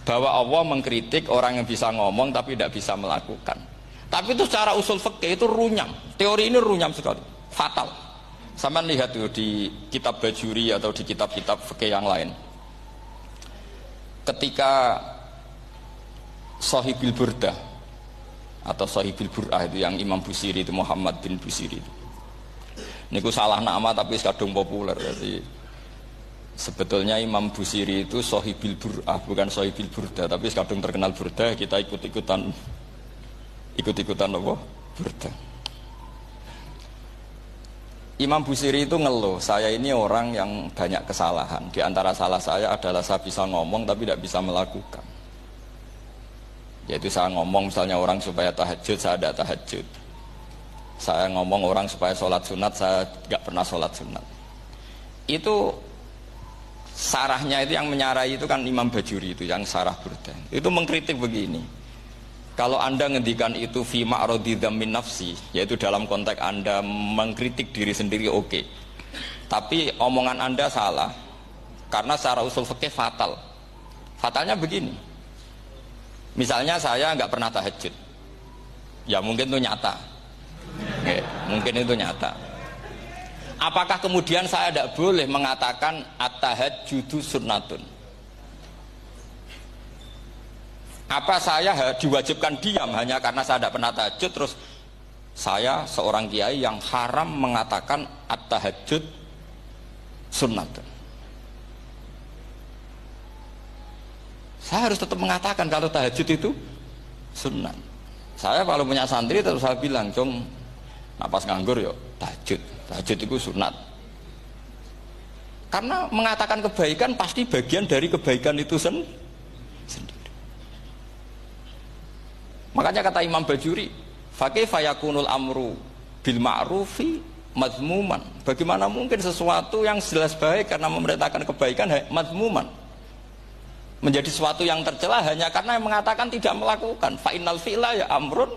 bahwa Allah mengkritik orang yang bisa ngomong tapi tidak bisa melakukan. Tapi itu secara usul fikih itu runyam. Teori ini runyam sekali, fatal. Sama lihat tuh di kitab Bajuri atau di kitab-kitab fikih yang lain. Ketika Shahibil Burdah atau Shahibil Bur'ah itu yang Imam Busiri itu Muhammad bin Busiri itu. Niku salah nama tapi kadung populer. Jadi sebetulnya Imam Busiri itu Shahibil Bur'ah bukan Shahibil Burdah, tapi kadung terkenal Burdah, kita ikut-ikutan apa? Burdah. Imam Busiri itu ngeluh, saya ini orang yang banyak kesalahan. Di antara salah saya adalah saya bisa ngomong tapi tidak bisa melakukan. Yaitu saya ngomong misalnya orang supaya tahajud, saya tidak tahajud. Saya ngomong orang supaya sholat sunat, saya tidak pernah sholat sunat. Itu sarahnya itu yang menyarai itu kan Imam Bajuri itu yang sarah Burdah. Itu mengkritik begini. Kalau Anda ngendikan itu fi ma'radi dzammin nafsi, yaitu dalam konteks Anda mengkritik diri sendiri oke. Tapi omongan Anda salah. Karena secara usul fikih fatal. Fatalnya begini. Misalnya saya nggak pernah tahajud. Ya mungkin itu nyata. Oke, mungkin itu nyata. Apakah kemudian saya tidak boleh mengatakan at-tahajjudu sunnatun? Apa saya diwajibkan diam hanya karena saya tidak pernah tahajud, terus saya seorang kiai yang haram mengatakan at-tahajjud sunnatun? Saya harus tetap mengatakan kalau tahajud itu sunnah. Saya kalau punya santri terus saya bilang, "Jong, napas nganggur yuk tahajud. Tahajud itu sunat." Karena mengatakan kebaikan pasti bagian dari kebaikan itu sendiri. Makanya kata Imam Bajuri, "Fakaifa yakunul amru bil ma'rufi mazmuman." Bagaimana mungkin sesuatu yang jelas baik karena memerintahkan kebaikan mazmuman menjadi sesuatu yang tercela hanya karena mengatakan tidak melakukan. Fa innal fi'la ya amrun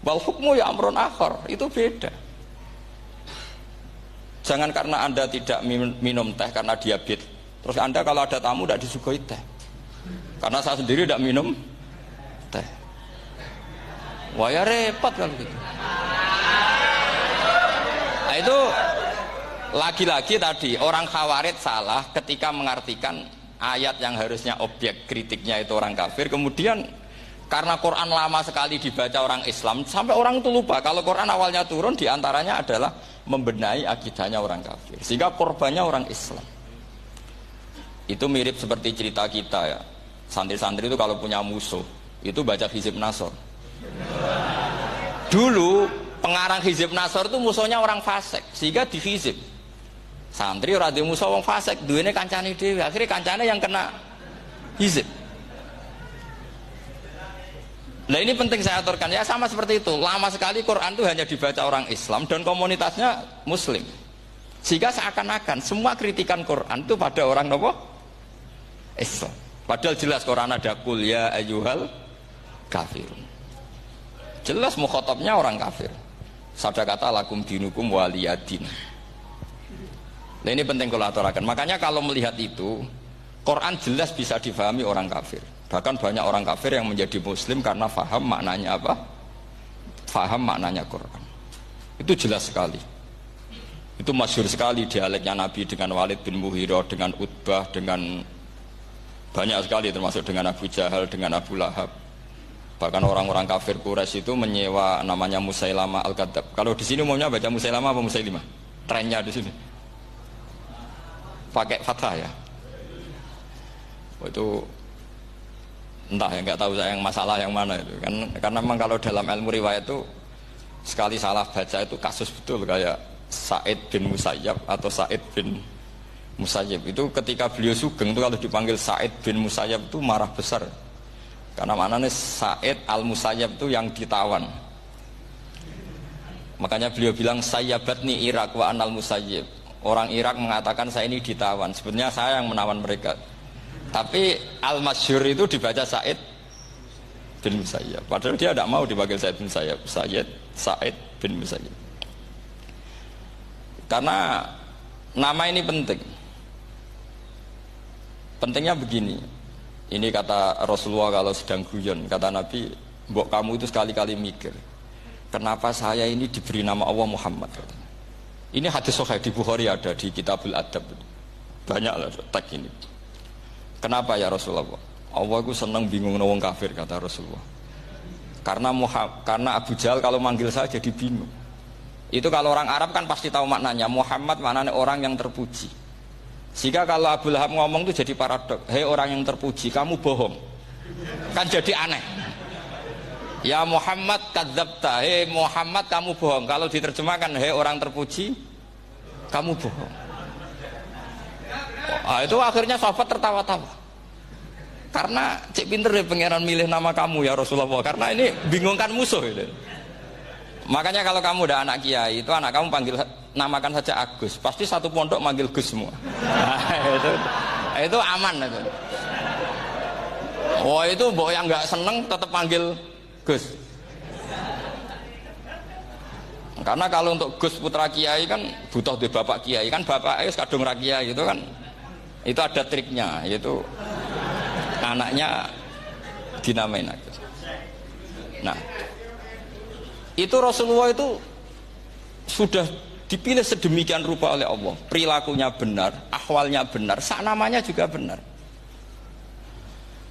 wal hukmu ya amrun akhar. Itu beda. Jangan karena Anda tidak minum teh karena diabetes, terus Anda kalau ada tamu tidak disuguhi teh. Karena saya sendiri tidak minum teh. Wah ya repot kalau gitu. Nah itu lagi-lagi tadi orang Khawarij salah ketika mengartikan ayat yang harusnya objek kritiknya itu orang kafir, kemudian karena Quran lama sekali dibaca orang Islam sampai orang itu lupa kalau Quran awalnya turun diantaranya adalah membenahi akidahnya orang kafir, sehingga korbannya orang Islam. Itu mirip seperti cerita kita ya, santri-santri itu kalau punya musuh itu baca Hizib Nasr. Dulu pengarang Hizib Nasr itu musuhnya orang fasik, sehingga di Hizib santri ora di musuh wong fasik, duwene kancane dhewe, akhirnya kancane yang kena hizib. Nah ini penting saya aturkan ya, sama seperti itu. Lama sekali Quran itu hanya dibaca orang Islam dan komunitasnya Muslim, sehingga seakan-akan semua kritikan Quran itu pada orang nopo Islam. Padahal jelas Quran ada kul ya ayyuhal kafirun. Jelas mukhatabnya orang kafir. Sabda kata lakum dinukum waliyadin. Nah ini penting kalau aturakan. Makanya kalau melihat itu, Quran jelas bisa difahami orang kafir. Bahkan banyak orang kafir yang menjadi muslim karena faham maknanya apa? Faham maknanya Quran. Itu jelas sekali. Itu masyhur sekali dialeknya Nabi dengan Walid bin Mughirah, dengan Utbah, dengan banyak sekali termasuk dengan Abu Jahal, dengan Abu Lahab. Bahkan orang-orang kafir Quraisy itu menyewa namanya Musailamah Al-Kadzab. Kalau di sini umumnya baca Musailamah apa Musailimah? Trennya di sini pakai fathah ya. Itu entah ya, nggak tahu saya yang masalah yang mana itu kan, karena memang kalau dalam ilmu riwayat itu sekali salah baca itu kasus betul, kayak Sa'id bin Musayyab atau Sa'id bin Musayyib itu ketika beliau sugeng itu kalau dipanggil Sa'id bin Musayyab itu marah besar. Karena maknanya Sa'id al-Musayyab itu yang ditawan. Makanya beliau bilang sayyabatni Irak wa anal Musayyib. Orang Irak mengatakan saya ini ditawan. Sebenarnya saya yang menawan mereka. Tapi al-Masyhur itu dibaca Sa'id bin Musayyab. Padahal dia tidak mau dipanggil Sa'id bin Musayyab. Sa'id bin Musayyab. Karena nama ini penting. Pentingnya begini. Ini kata Rasulullah kalau sedang guyon, kata Nabi, mbok kamu itu sekali-kali mikir, kenapa saya ini diberi nama Allah Muhammad. Ini hadis sahih di Bukhari, ada di Kitabul Adab. Banyak lah teks ini. Kenapa ya Rasulullah? Allah itu senang bingung wong kafir, kata Rasulullah. Karena Abu Jahal kalau manggil saya jadi bingung. Itu kalau orang Arab kan pasti tahu maknanya. Muhammad maknanya orang yang terpuji. Sehingga kalau Abu Lahab ngomong itu jadi paradok. Hei orang yang terpuji, kamu bohong. Kan jadi aneh. Ya Muhammad kadzabta, hei Muhammad kamu bohong. Kalau diterjemahkan, hei orang terpuji, kamu bohong. Itu akhirnya sahabat tertawa-tawa. Karena cek pinter deh pangeran milih nama kamu ya Rasulullah. Karena ini bingungkan musuh itu. Makanya kalau kamu udah anak kiai, itu anak kamu panggil, namakan saja Agus. Pasti satu pondok manggil Gus semua. Nah, itu aman itu. Oh itu boh yang nggak seneng tetap panggil Gus. Karena kalau untuk Gus putra kiai kan butuh di bapak kiai, kan bapak kadung ra kiai itu kan, itu ada triknya, yaitu anaknya dinamain Agus. Nah, itu Rasulullah itu sudah dipilih sedemikian rupa oleh Allah, perilakunya benar, ahwalnya benar, sak namanya juga benar.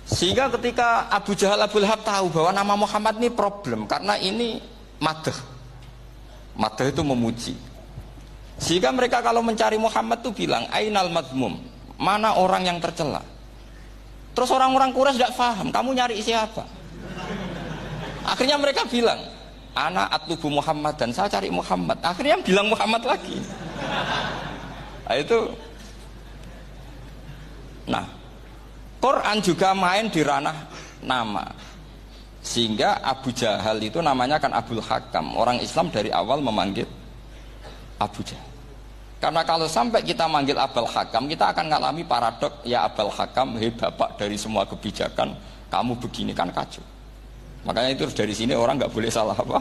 Sehingga ketika Abu Jahal, Abu Lahab tahu bahwa nama Muhammad ini problem, karena ini madah itu memuji. Sehingga mereka kalau mencari Muhammad itu bilang, Ainal madmum, mana orang yang tercela. Terus orang-orang Quraisy tidak paham, kamu nyari siapa? Akhirnya mereka bilang, Ana atlubu Muhammad, dan saya cari Muhammad. Akhirnya bilang Muhammad lagi. Nah, itu. Nah, Quran juga main di ranah nama. Sehingga Abu Jahal itu namanya kan Abul Hakam. Orang Islam dari awal memanggil Abu Jahal. Karena kalau sampai kita manggil Abul Hakam, kita akan mengalami paradok, ya Abul Hakam, hei bapak dari semua kebijakan, kamu begini kan kacau. Makanya itu dari sini orang nggak boleh salah apa?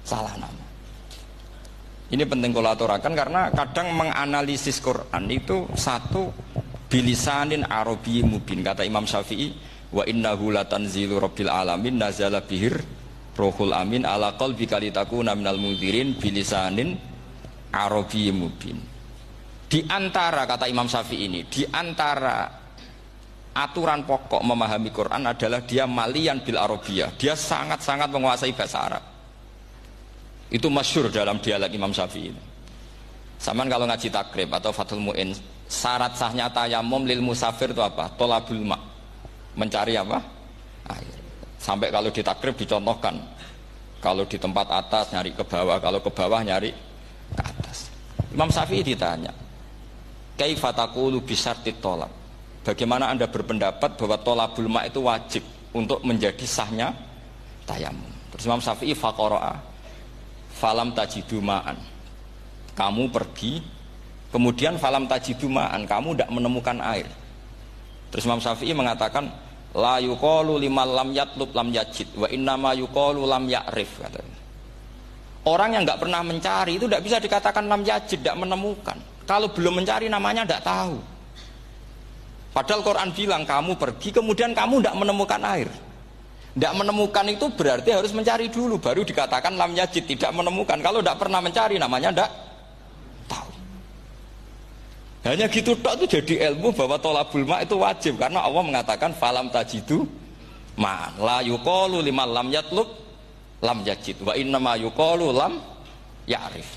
Salah nama. Ini penting kalau aturakan karena kadang menganalisis Quran itu satu bilisanin Arabi mubin, kata Imam Syafi'i, wa innahu latanzilu rabbil alamin nazala bihir rohul amin ala qalbika litakuna minal mundzirin bilisanin Arabi mubin. Di antara, kata Imam Syafi'i ini, di antara aturan pokok memahami Quran adalah dia malian bil arabiyah, dia sangat-sangat menguasai bahasa Arab. Itu masyhur dalam dialog Imam Syafi'i. Saman kalau ngaji takrib atau Fathul Mu'in, syarat sahnya tayamum lil musafir itu apa? Tolabul ma', mencari apa? Air. Sampai kalau di takrib dicontohkan, kalau di tempat atas nyari ke bawah, kalau ke bawah nyari ke atas. Imam Syafi'i ditanya, kaifa taqulu bi syartit tolab? Bagaimana Anda berpendapat bahwa tolabul ma' itu wajib untuk menjadi sahnya tayamum? Terus Imam Syafi'i faqara'a falam tajidu ma'an, kamu pergi kemudian falam tajidu ma'an, kamu tidak menemukan air. Terus Imam Syafi'i mengatakan la yuqalu liman lam yatlub lam yajid wa innama yuqalu lam ya'rif, katanya. Orang yang nggak pernah mencari itu tidak bisa dikatakan lam yajid, tidak menemukan. Kalau belum mencari namanya tidak tahu. Padahal Quran bilang kamu pergi kemudian kamu tidak menemukan air. Tidak menemukan itu berarti harus mencari dulu, baru dikatakan lam yajid, tidak menemukan. Kalau tidak pernah mencari namanya tidak tahu. Hanya gitu tok itu jadi ilmu bahwa tolabul ma' itu wajib, karena Allah mengatakan falam tajidu ma la yuqalu liman lam yatlub lam yajid wa innama yuqalu lam ya'rif.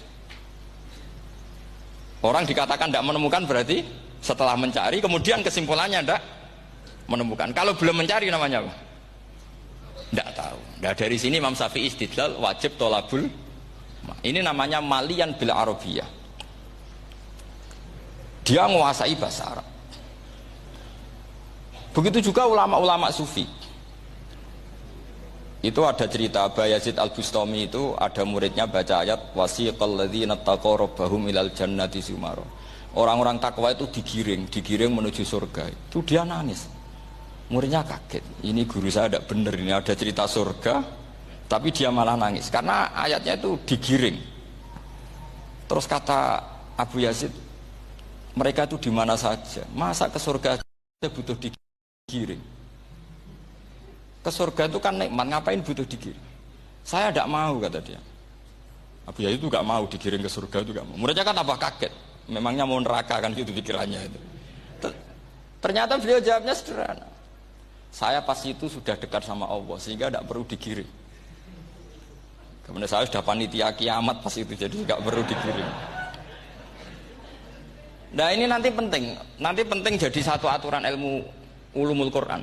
Orang dikatakan tidak menemukan berarti setelah mencari, kemudian kesimpulannya tidak menemukan. Kalau belum mencari namanya apa? Tidak tahu. Nah, dari sini Imam Syafi'i istidlal wajib tolabul. Ini namanya malian bil arabiyah. Dia menguasai bahasa Arab. Begitu juga ulama-ulama sufi. Itu ada cerita Bayazid Al-Bustami, itu ada muridnya baca ayat wasiqal ladzina taqaw rabbahum ilal jannati zumara. Orang-orang takwa itu digiring menuju surga. Itu dia nangis. Muridnya kaget. Ini guru saya tidak benar, ini ada cerita surga, tapi dia malah nangis karena ayatnya itu digiring. Terus kata Abu Yazid, mereka itu di mana saja? Masa ke surga butuh digiring? digiring. Ke surga itu kan nikmat, ngapain butuh digiring? Saya tidak mau, kata dia. Abu Yahya itu gak mau digiring ke surga, itu gak mau. Muridnya kan tambah kaget, memangnya mau neraka kan gitu pikirannya itu. Ternyata beliau jawabnya sederhana. Saya pas itu sudah dekat sama Allah sehingga tidak perlu digiring. Kemudian saya sudah panitia kiamat pas itu, jadi nggak perlu digiring. Nah ini nanti penting jadi satu aturan ilmu ulumul Quran.